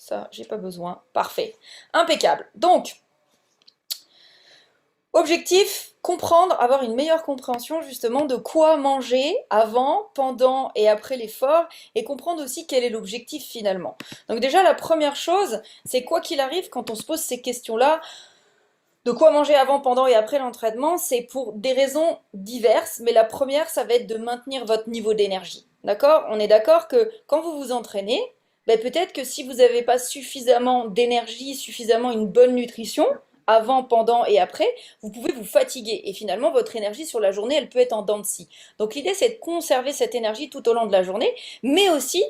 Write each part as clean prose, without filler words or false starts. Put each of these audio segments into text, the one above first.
Ça, j'ai pas besoin. Parfait. Impeccable. Donc, objectif, comprendre, avoir une meilleure compréhension justement de quoi manger avant, pendant et après l'effort et comprendre aussi quel est l'objectif finalement. Donc déjà, la première chose, c'est quoi qu'il arrive quand on se pose ces questions-là, de quoi manger avant, pendant et après l'entraînement, c'est pour des raisons diverses, mais la première, ça va être de maintenir votre niveau d'énergie. D'accord? On est d'accord que quand vous vous entraînez, ben peut-être que si vous n'avez pas suffisamment d'énergie, suffisamment une bonne nutrition, avant, pendant et après, vous pouvez vous fatiguer. Et finalement, votre énergie sur la journée, elle peut être en dents de scie. Donc l'idée, c'est de conserver cette énergie tout au long de la journée, mais aussi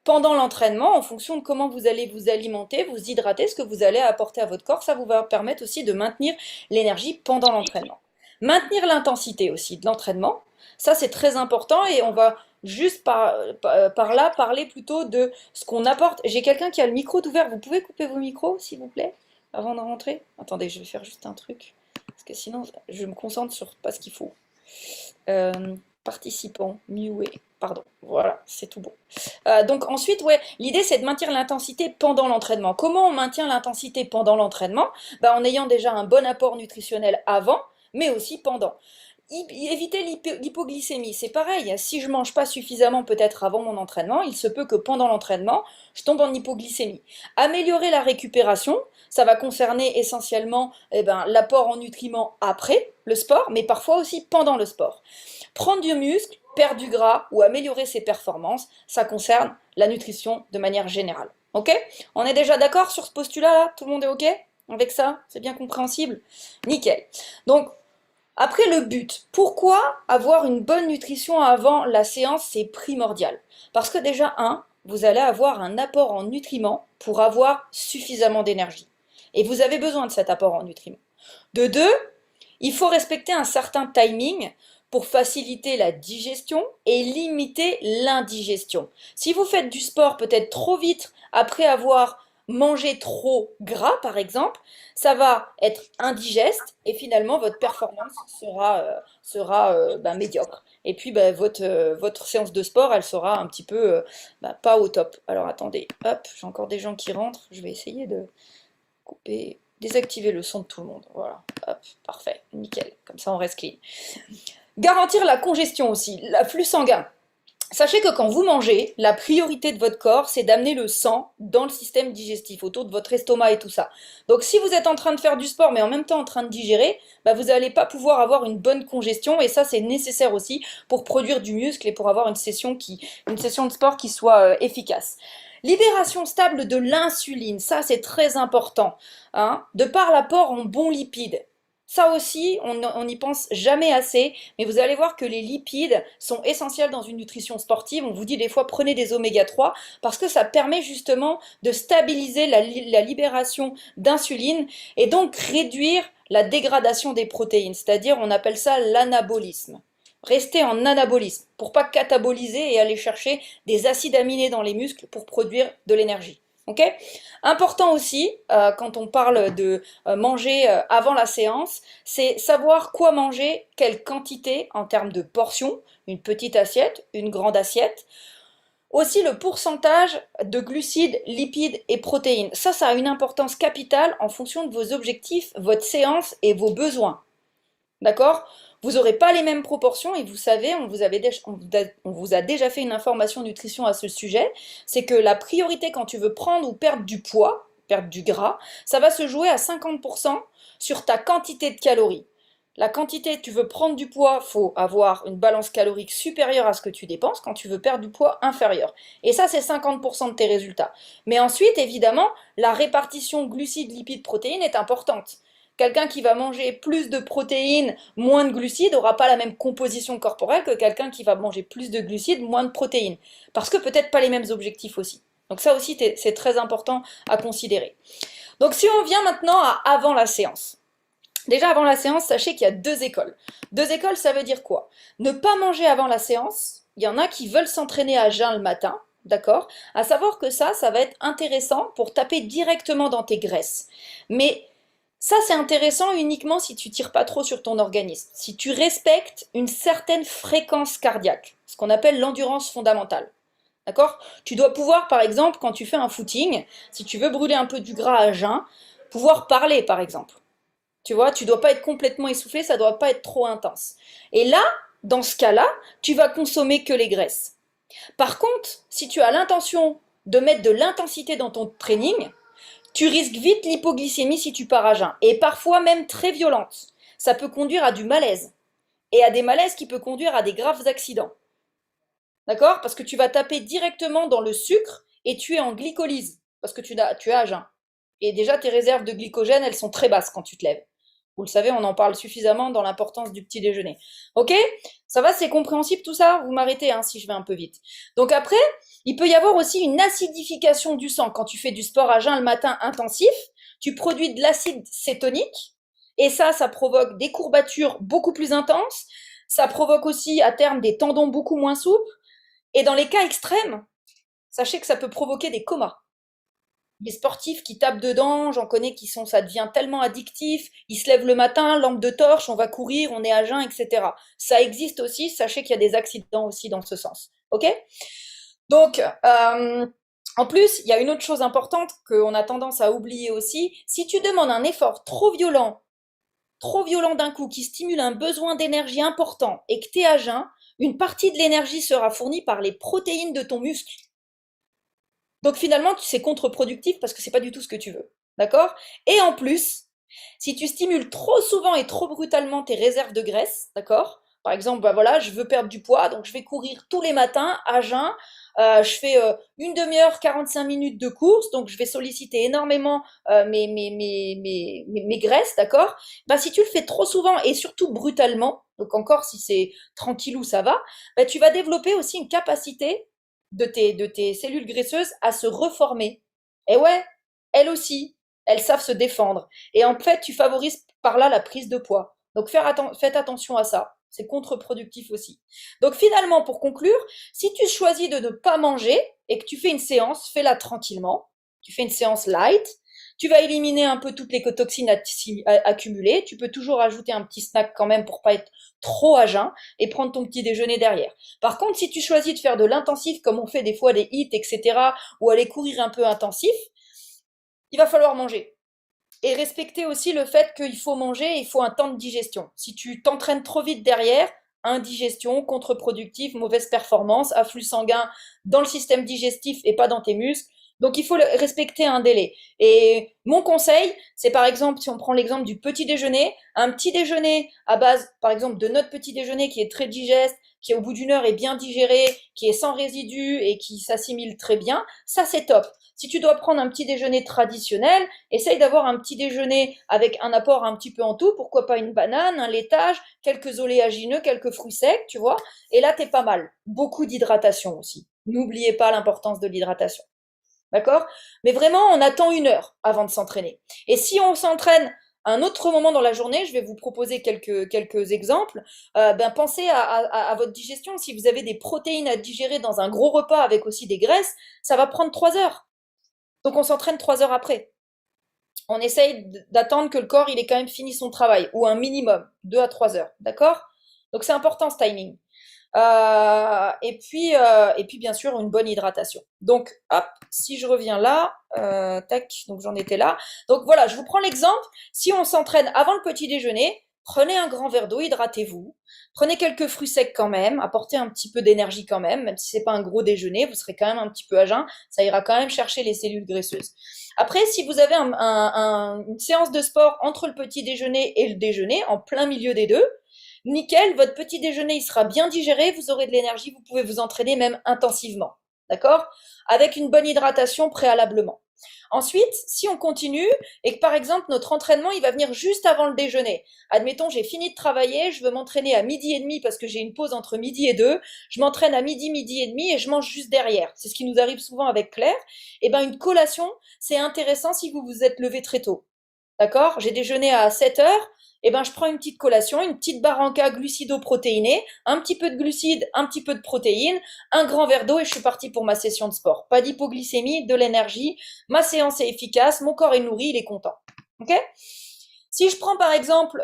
pendant l'entraînement, en fonction de comment vous allez vous alimenter, vous hydrater, ce que vous allez apporter à votre corps, ça vous va permettre aussi de maintenir l'énergie pendant l'entraînement. Maintenir l'intensité aussi de l'entraînement, ça c'est très important et on va juste par là parler plutôt de ce qu'on apporte. J'ai quelqu'un qui a le micro ouvert, vous pouvez couper vos micros s'il vous plaît avant de rentrer? Attendez, je vais faire juste un truc, parce que sinon je me concentre sur pas ce qu'il faut. Euh, Participants, muet, pardon, voilà, c'est tout bon. Donc ensuite, ouais, l'idée c'est de maintenir l'intensité pendant l'entraînement. Comment on maintient l'intensité pendant l'entraînement? Bah, en ayant déjà un bon apport nutritionnel avant, mais aussi pendant. Éviter l'hypoglycémie, c'est pareil. Si je mange pas suffisamment peut-être avant mon entraînement, il se peut que pendant l'entraînement, je tombe en hypoglycémie. Améliorer la récupération, ça va concerner essentiellement l'apport en nutriments après le sport, mais parfois aussi pendant le sport. Prendre du muscle, perdre du gras ou améliorer ses performances, ça concerne la nutrition de manière générale. Ok? On est déjà d'accord sur ce postulat-là? Tout le monde est ok avec ça? C'est bien compréhensible? Nickel. Donc, après le but, pourquoi avoir une bonne nutrition avant la séance, c'est primordial. Parce que déjà, vous allez avoir un apport en nutriments pour avoir suffisamment d'énergie. Et vous avez besoin de cet apport en nutriments. De deux, il faut respecter un certain timing pour faciliter la digestion et limiter l'indigestion. Si vous faites du sport peut-être trop vite après avoir mangé trop gras, par exemple, ça va être indigeste et finalement votre performance sera médiocre. Et puis votre séance de sport, elle sera un petit peu pas au top. Alors attendez, hop, j'ai encore des gens qui rentrent, je vais essayer de couper, désactiver le son de tout le monde. Voilà, hop, parfait, nickel, comme ça on reste clean. Garantir la congestion aussi, l'afflux sanguin. Sachez que quand vous mangez, la priorité de votre corps, c'est d'amener le sang dans le système digestif, autour de votre estomac et tout ça. Donc si vous êtes en train de faire du sport, mais en même temps en train de digérer, vous n'allez pas pouvoir avoir une bonne congestion, et ça c'est nécessaire aussi pour produire du muscle et pour avoir une session de sport qui soit efficace. Libération stable de l'insuline, ça c'est très important, de par l'apport en bons lipides. Ça aussi, on n'y pense jamais assez, mais vous allez voir que les lipides sont essentiels dans une nutrition sportive. On vous dit des fois prenez des oméga 3 parce que ça permet justement de stabiliser la libération d'insuline et donc réduire la dégradation des protéines, c'est-à-dire on appelle ça l'anabolisme. Rester en anabolisme pour pas cataboliser et aller chercher des acides aminés dans les muscles pour produire de l'énergie. Ok? Important aussi, quand on parle de manger avant la séance, c'est savoir quoi manger, quelle quantité en termes de portions, une petite assiette, une grande assiette. Aussi le pourcentage de glucides, lipides et protéines. Ça a une importance capitale en fonction de vos objectifs, votre séance et vos besoins. D'accord? Vous n'aurez pas les mêmes proportions et vous savez, on vous a déjà fait une information nutrition à ce sujet, c'est que la priorité quand tu veux prendre ou perdre du poids, perdre du gras, ça va se jouer à 50% sur ta quantité de calories. La quantité, tu veux prendre du poids, il faut avoir une balance calorique supérieure à ce que tu dépenses. Quand tu veux perdre du poids, inférieur. Et ça, c'est 50% de tes résultats. Mais ensuite, évidemment, la répartition glucides, lipides, protéines est importante. Quelqu'un qui va manger plus de protéines, moins de glucides, n'aura pas la même composition corporelle que quelqu'un qui va manger plus de glucides, moins de protéines. Parce que peut-être pas les mêmes objectifs aussi. Donc ça aussi, c'est très important à considérer. Donc si on vient maintenant à avant la séance. Déjà avant la séance, sachez qu'il y a deux écoles. Deux écoles, ça veut dire quoi? Ne pas manger avant la séance. Il y en a qui veulent s'entraîner à jeun le matin, d'accord? À savoir que ça va être intéressant pour taper directement dans tes graisses. Mais ça, c'est intéressant uniquement si tu tires pas trop sur ton organisme, si tu respectes une certaine fréquence cardiaque, ce qu'on appelle l'endurance fondamentale. D'accord? Tu dois pouvoir, par exemple, quand tu fais un footing, si tu veux brûler un peu du gras à jeun, pouvoir parler, par exemple. Tu vois, tu dois pas être complètement essoufflé, ça doit pas être trop intense. Et là, dans ce cas-là, tu vas consommer que les graisses. Par contre, si tu as l'intention de mettre de l'intensité dans ton training, tu risques vite l'hypoglycémie si tu pars à jeun, et parfois même très violente. Ça peut conduire à du malaise, et à des malaises qui peuvent conduire à des graves accidents. D'accord? Parce que tu vas taper directement dans le sucre et tu es en glycolyse, parce que tu es à jeun. Et déjà, tes réserves de glycogène, elles sont très basses quand tu te lèves. Vous le savez, on en parle suffisamment dans l'importance du petit déjeuner. Ok? Ça va, c'est compréhensible tout ça? Vous m'arrêtez hein, si je vais un peu vite. Donc après, il peut y avoir aussi une acidification du sang. Quand tu fais du sport à jeun le matin intensif, tu produis de l'acide cétonique. Et ça provoque des courbatures beaucoup plus intenses. Ça provoque aussi à terme des tendons beaucoup moins souples. Et dans les cas extrêmes, sachez que ça peut provoquer des comas. Les sportifs qui tapent dedans, j'en connais qui sont, ça devient tellement addictif, ils se lèvent le matin, lampe de torche, on va courir, on est à jeun, etc. Ça existe aussi, sachez qu'il y a des accidents aussi dans ce sens. Ok? Donc, en plus, il y a une autre chose importante qu'on a tendance à oublier aussi. Si tu demandes un effort trop violent d'un coup, qui stimule un besoin d'énergie important et que tu es à jeun, une partie de l'énergie sera fournie par les protéines de ton muscle. Donc finalement, c'est contre-productif parce que c'est pas du tout ce que tu veux. D'accord? Et en plus, si tu stimules trop souvent et trop brutalement tes réserves de graisse, d'accord? Par exemple, bah voilà, je veux perdre du poids, donc je vais courir tous les matins à jeun. Je fais une demi-heure, 45 minutes de course, donc je vais solliciter énormément mes graisses, d'accord? Bah, si tu le fais trop souvent et surtout brutalement, donc encore si c'est tranquillou, ça va, bah, tu vas développer aussi une capacité de tes cellules graisseuses à se reformer. Et ouais, elles aussi, elles savent se défendre. Et en fait, tu favorises par là la prise de poids. Donc faites attention à ça. C'est contre-productif aussi. Donc finalement, pour conclure, si tu choisis de ne pas manger et que tu fais une séance, fais-la tranquillement. Tu fais une séance light. Tu vas éliminer un peu toutes les toxines accumulées. Tu peux toujours ajouter un petit snack quand même pour pas être trop à jeun et prendre ton petit déjeuner derrière. Par contre, si tu choisis de faire de l'intensif comme on fait des fois des hits, etc., ou aller courir un peu intensif, il va falloir manger. Et respecter aussi le fait qu'il faut manger, il faut un temps de digestion. Si tu t'entraînes trop vite derrière, indigestion, contre-productif, mauvaise performance, afflux sanguin dans le système digestif et pas dans tes muscles. Donc il faut respecter un délai. Et mon conseil, c'est par exemple, si on prend l'exemple du petit déjeuner, un petit déjeuner à base, par exemple, de notre petit déjeuner qui est très digeste, qui au bout d'une heure est bien digéré, qui est sans résidus et qui s'assimile très bien, ça c'est top. Si tu dois prendre un petit déjeuner traditionnel, essaye d'avoir un petit déjeuner avec un apport un petit peu en tout, pourquoi pas une banane, un laitage, quelques oléagineux, quelques fruits secs, tu vois, et là t'es pas mal. Beaucoup d'hydratation aussi. N'oubliez pas l'importance de l'hydratation. D'accord? Mais vraiment, on attend une heure avant de s'entraîner. Et si on s'entraîne un autre moment dans la journée, je vais vous proposer quelques exemples. Ben, pensez à votre digestion. Si vous avez des protéines à digérer dans un gros repas avec aussi des graisses, ça va prendre 3 heures. Donc on s'entraîne 3 heures après. On essaye d'attendre que le corps il ait quand même fini son travail, ou un minimum, 2 à 3 heures. D'accord? Donc c'est important ce timing. Et puis bien sûr une bonne hydratation. Donc hop, si je reviens là, tac, donc j'en étais là. Donc voilà, je vous prends l'exemple. Si on s'entraîne avant le petit déjeuner, prenez un grand verre d'eau, hydratez-vous. Prenez quelques fruits secs quand même, apportez un petit peu d'énergie quand même si c'est pas un gros déjeuner, vous serez quand même un petit peu à jeun, ça ira quand même chercher les cellules graisseuses. Après, si vous avez une séance de sport entre le petit déjeuner et le déjeuner, en plein milieu des deux, nickel, votre petit déjeuner il sera bien digéré, vous aurez de l'énergie, vous pouvez vous entraîner même intensivement. D'accord? Avec une bonne hydratation préalablement. Ensuite, si on continue et que par exemple notre entraînement il va venir juste avant le déjeuner. Admettons, j'ai fini de travailler, je veux m'entraîner à midi et demi parce que j'ai une pause entre midi et 2. Je m'entraîne à midi, midi et demi et je mange juste derrière. C'est ce qui nous arrive souvent avec Claire. Et ben une collation, c'est intéressant si vous vous êtes levé très tôt. D'accord? J'ai déjeuné à 7 heures. Eh ben, je prends une petite collation, une petite barranca glucido-protéinée, un petit peu de glucides, un petit peu de protéines, un grand verre d'eau et je suis partie pour ma session de sport. Pas d'hypoglycémie, de l'énergie, ma séance est efficace, mon corps est nourri, il est content. Ok? Si je prends par exemple,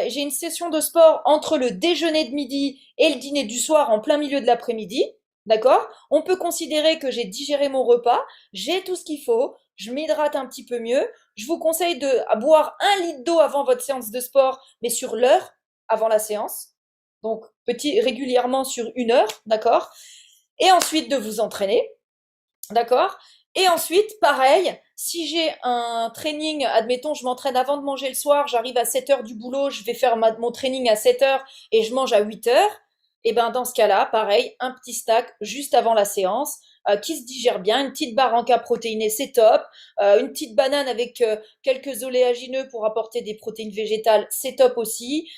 j'ai une session de sport entre le déjeuner de midi et le dîner du soir en plein milieu de l'après-midi, D'accord? On peut considérer que j'ai digéré mon repas, j'ai tout ce qu'il faut, je m'hydrate un petit peu mieux. Je vous conseille de boire 1 litre d'eau avant votre séance de sport, mais sur l'heure avant la séance. Donc, régulièrement sur 1 heure, d'accord? Et ensuite de vous entraîner, d'accord? Et ensuite, pareil, si j'ai un training, admettons, je m'entraîne avant de manger le soir, j'arrive à 7 heures du boulot, je vais faire mon training à 7 heures et je mange à 8 heures, et ben dans ce cas-là, pareil, un petit stack juste avant la séance qui se digère bien, une petite barre en cas protéinée, c'est top, une petite banane avec quelques oléagineux pour apporter des protéines végétales, c'est top aussi.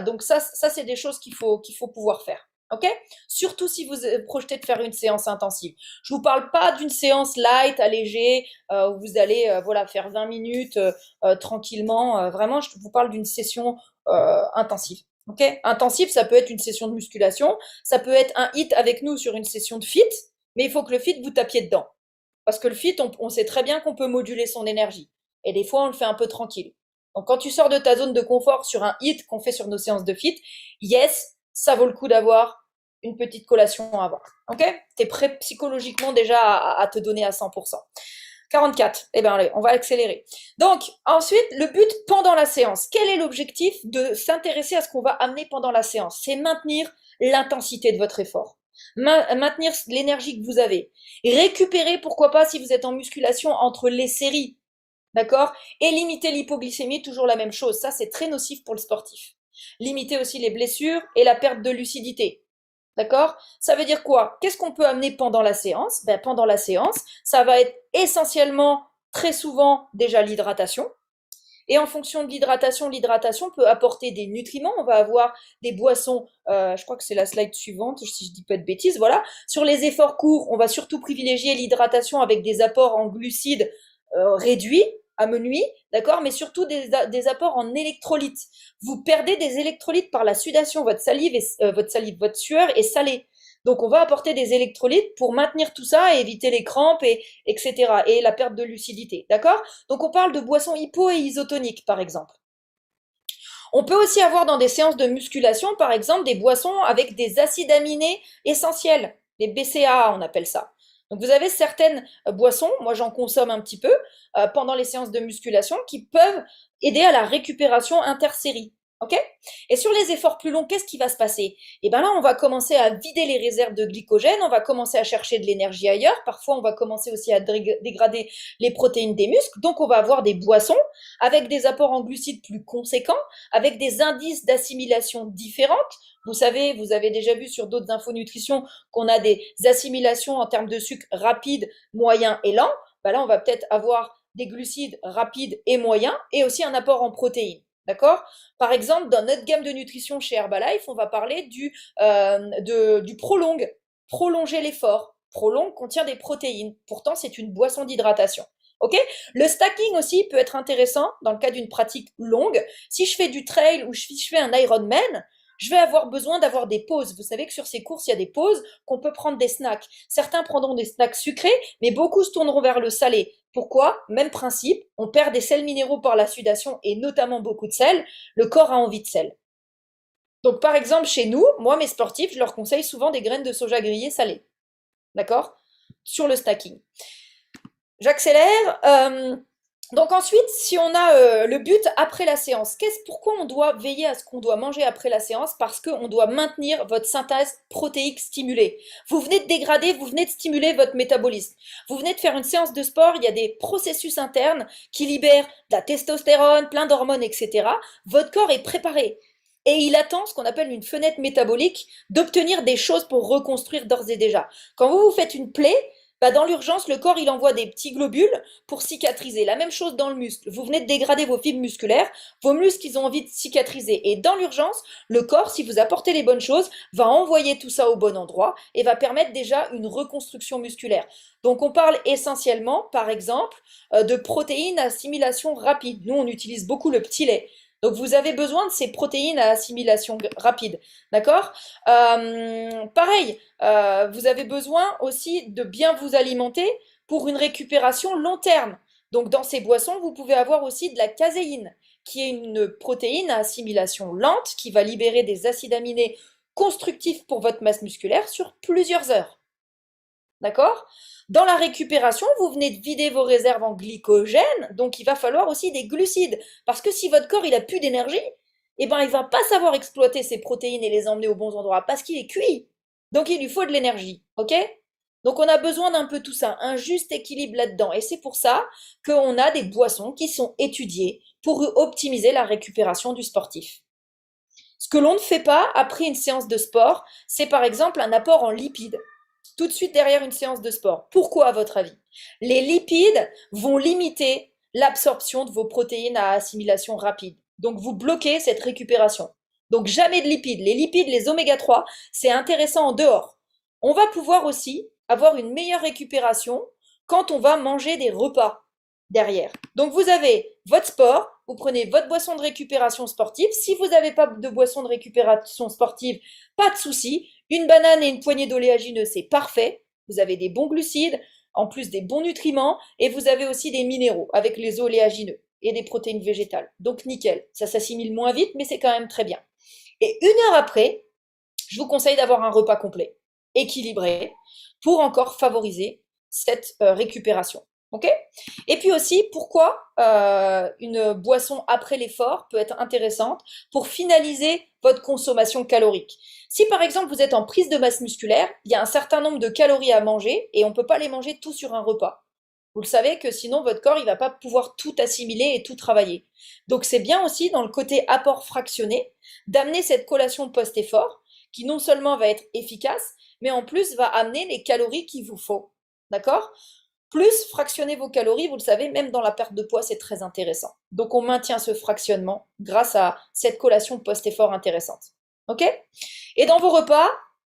Donc ça c'est des choses qu'il faut pouvoir faire. Ok? Surtout si vous projetez de faire une séance intensive. Je vous parle pas d'une séance light, allégée, où vous allez voilà, faire 20 minutes tranquillement. Vraiment, je vous parle d'une session intensive. Ok? Intensive, ça peut être une session de musculation, ça peut être un hit avec nous sur une session de fit, mais il faut que le fit, vous tapiez dedans. Parce que le fit, on sait très bien qu'on peut moduler son énergie. Et des fois, on le fait un peu tranquille. Donc, quand tu sors de ta zone de confort sur un hit qu'on fait sur nos séances de fit, yes, ça vaut le coup d'avoir une petite collation avant. Ok? T'es prêt psychologiquement déjà à te donner à 100%. 44. Eh bien, allez, on va accélérer. Donc, ensuite, le but pendant la séance. Quel est l'objectif de s'intéresser à ce qu'on va amener pendant la séance? C'est maintenir l'intensité de votre effort. Maintenir l'énergie que vous avez. Récupérer, pourquoi pas, si vous êtes en musculation, entre les séries. D'accord? Et limiter l'hypoglycémie, toujours la même chose. Ça, c'est très nocif pour le sportif. Limiter aussi les blessures et la perte de lucidité. D'accord? Ça veut dire quoi? Qu'est-ce qu'on peut amener pendant la séance? Ben, pendant la séance, ça va être essentiellement, très souvent, déjà l'hydratation. Et en fonction de l'hydratation peut apporter des nutriments. On va avoir des boissons, je crois que c'est la slide suivante, si je dis pas de bêtises, voilà. Sur les efforts courts, on va surtout privilégier l'hydratation avec des apports en glucides réduits, à minuit, d'accord, mais surtout des apports en électrolytes. Vous perdez des électrolytes par la sudation, votre sueur est salée. Donc on va apporter des électrolytes pour maintenir tout ça et éviter les crampes etc. et la perte de lucidité, d'accord? Donc on parle de boissons hypo et isotoniques par exemple. On peut aussi avoir dans des séances de musculation par exemple des boissons avec des acides aminés essentiels, les BCAA on appelle ça. Donc vous avez certaines boissons, moi j'en consomme un petit peu pendant les séances de musculation qui peuvent aider à la récupération intersérie. Ok? Et sur les efforts plus longs, qu'est-ce qui va se passer? Et bien là, on va commencer à vider les réserves de glycogène, on va commencer à chercher de l'énergie ailleurs. Parfois, on va commencer aussi à dégrader les protéines des muscles. Donc, on va avoir des boissons avec des apports en glucides plus conséquents, avec des indices d'assimilation différentes. Vous savez, vous avez déjà vu sur d'autres infonutrition qu'on a des assimilations en termes de sucre rapide, moyen et lent. Ben là, on va peut-être avoir des glucides rapides et moyens et aussi un apport en protéines. D'accord? Par exemple, dans notre gamme de nutrition chez Herbalife, on va parler du Prolong, prolonger l'effort. Prolong contient des protéines. Pourtant, c'est une boisson d'hydratation. Ok? Le stacking aussi peut être intéressant dans le cas d'une pratique longue. Si je fais du trail ou si je fais un Ironman, je vais avoir besoin d'avoir des pauses. Vous savez que sur ces courses, il y a des pauses, qu'on peut prendre des snacks. Certains prendront des snacks sucrés, mais beaucoup se tourneront vers le salé. Pourquoi? Même principe, on perd des sels minéraux par la sudation et notamment beaucoup de sel. Le corps a envie de sel. Donc par exemple, chez nous, moi, mes sportifs, je leur conseille souvent des graines de soja grillées salées. D'accord? Sur le stacking. J'accélère. Donc ensuite, si on a le but après la séance, pourquoi on doit veiller à ce qu'on doit manger après la séance? Parce qu'on doit maintenir votre synthèse protéique stimulée. Vous venez de dégrader, vous venez de stimuler votre métabolisme. Vous venez de faire une séance de sport, il y a des processus internes qui libèrent de la testostérone, plein d'hormones, etc. Votre corps est préparé. Et il attend ce qu'on appelle une fenêtre métabolique d'obtenir des choses pour reconstruire d'ores et déjà. Quand vous vous faites une plaie, bah dans l'urgence, le corps il envoie des petits globules pour cicatriser. La même chose dans le muscle. Vous venez de dégrader vos fibres musculaires, vos muscles ils ont envie de cicatriser. Et dans l'urgence, le corps, si vous apportez les bonnes choses, va envoyer tout ça au bon endroit et va permettre déjà une reconstruction musculaire. Donc on parle essentiellement, par exemple, de protéines à assimilation rapide. Nous, on utilise beaucoup le petit lait. Donc vous avez besoin de ces protéines à assimilation rapide, d'accord? Pareil, vous avez besoin aussi de bien vous alimenter pour une récupération long terme. Donc dans ces boissons, vous pouvez avoir aussi de la caséine, qui est une protéine à assimilation lente qui va libérer des acides aminés constructifs pour votre masse musculaire sur plusieurs heures. D'accord? Dans la récupération, vous venez de vider vos réserves en glycogène, donc il va falloir aussi des glucides. Parce que si votre corps il a plus d'énergie, eh ben il va pas savoir exploiter ses protéines et les emmener aux bons endroits parce qu'il est cuit. Donc il lui faut de l'énergie, ok? Donc on a besoin d'un peu tout ça, un juste équilibre là-dedans. Et c'est pour ça qu'on a des boissons qui sont étudiées pour optimiser la récupération du sportif. Ce que l'on ne fait pas après une séance de sport, c'est par exemple un apport en lipides tout de suite derrière une séance de sport. Pourquoi, à votre avis? Les lipides vont limiter l'absorption de vos protéines à assimilation rapide. Donc, vous bloquez cette récupération. Donc, jamais de lipides. Les lipides, les oméga 3, c'est intéressant en dehors. On va pouvoir aussi avoir une meilleure récupération quand on va manger des repas derrière. Donc, vous avez votre sport, vous prenez votre boisson de récupération sportive. Si vous n'avez pas de boisson de récupération sportive, pas de souci. Une banane et une poignée d'oléagineux, c'est parfait. Vous avez des bons glucides, en plus des bons nutriments, et vous avez aussi des minéraux avec les oléagineux et des protéines végétales. Donc nickel, ça s'assimile moins vite, mais c'est quand même très bien. Et une heure après, je vous conseille d'avoir un repas complet, équilibré, pour encore favoriser cette récupération. Ok? Et puis aussi, pourquoi une boisson après l'effort peut être intéressante pour finaliser votre consommation calorique. Si par exemple vous êtes en prise de masse musculaire, il y a un certain nombre de calories à manger et on ne peut pas les manger tout sur un repas. Vous le savez que sinon votre corps il va pas pouvoir tout assimiler et tout travailler. Donc c'est bien aussi dans le côté apport fractionné d'amener cette collation post-effort qui non seulement va être efficace, mais en plus va amener les calories qu'il vous faut. D'accord? Plus fractionner vos calories, vous le savez, même dans la perte de poids, c'est très intéressant. Donc on maintient ce fractionnement grâce à cette collation post-effort intéressante. Ok? Et dans vos repas,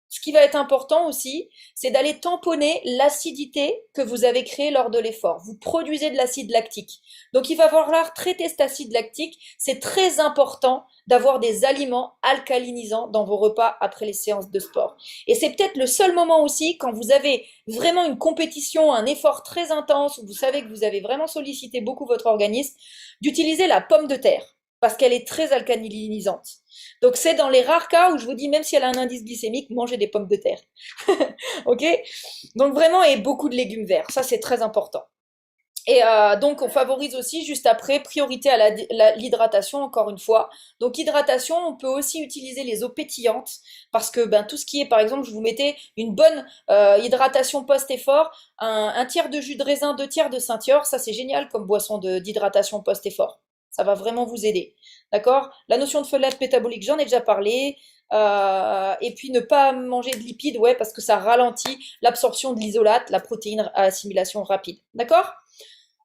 ce qui va être important aussi, c'est d'aller tamponner l'acidité que vous avez créée lors de l'effort. Vous produisez de l'acide lactique. Donc il va falloir traiter cet acide lactique. C'est très important d'avoir des aliments alcalinisants dans vos repas après les séances de sport. Et c'est peut-être le seul moment aussi, quand vous avez vraiment une compétition, un effort très intense, où vous savez que vous avez vraiment sollicité beaucoup votre organisme, d'utiliser la pomme de terre parce qu'elle est très alcalinisante. Donc c'est dans les rares cas où je vous dis, même si elle a un indice glycémique, mangez des pommes de terre. Ok? Donc vraiment, et beaucoup de légumes verts, ça c'est très important. Et donc on favorise aussi juste après priorité à l'hydratation encore une fois. Donc hydratation, on peut aussi utiliser les eaux pétillantes parce que ben tout ce qui est par exemple, je vous mettais une bonne hydratation post-effort, un tiers de jus de raisin, deux tiers de Saint-Yorre, ça c'est génial comme boisson d'hydratation post-effort. Ça va vraiment vous aider. D'accord? La notion de folate métabolique, j'en ai déjà parlé. Et puis ne pas manger de lipides, ouais, parce que ça ralentit l'absorption de l'isolate, la protéine à assimilation rapide. D'accord?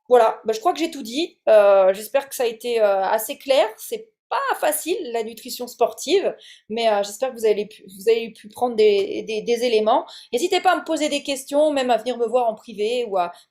Voilà, bah, je crois que j'ai tout dit. J'espère que ça a été assez clair. C'est pas facile la nutrition sportive, mais j'espère que vous avez pu prendre des éléments. N'hésitez pas à me poser des questions, même à venir me voir en privé ou à